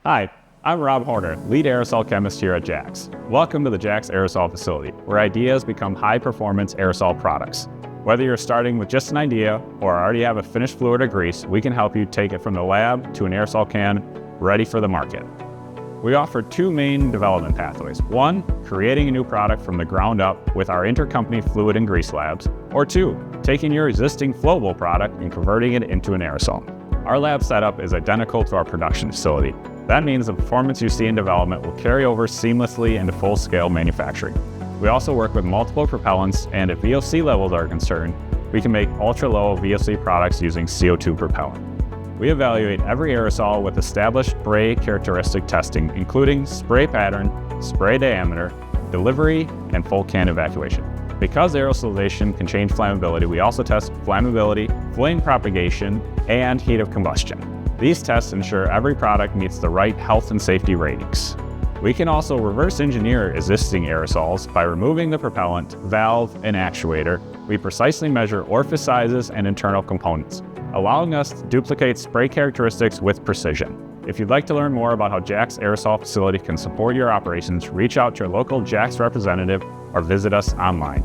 Hi, I'm Rob Horner, lead aerosol chemist here at JAX. Welcome to the JAX Aerosol facility, where ideas become high-performance aerosol products. Whether you're starting with just an idea or already have a finished fluid or grease, we can help you take it from the lab to an aerosol can ready for the market. We offer two main development pathways. One, creating a new product from the ground up with our intercompany fluid and grease labs, or two, taking your existing flowable product and converting it into an aerosol. Our lab setup is identical to our production facility. That means the performance you see in development will carry over seamlessly into full-scale manufacturing. We also work with multiple propellants, and if VOC levels are concerned, we can make ultra-low VOC products using CO2 propellant. We evaluate every aerosol with established spray characteristic testing, including spray pattern, spray diameter, delivery, and full can evacuation. Because aerosolization can change flammability, we also test flammability, flame propagation, and heat of combustion. These tests ensure every product meets the right health and safety ratings. We can also reverse engineer existing aerosols by removing the propellant, valve, and actuator. We precisely measure orifice sizes and internal components, allowing us to duplicate spray characteristics with precision. If you'd like to learn more about how JAX Aerosol facility can support your operations, reach out to your local JAX representative or visit us online.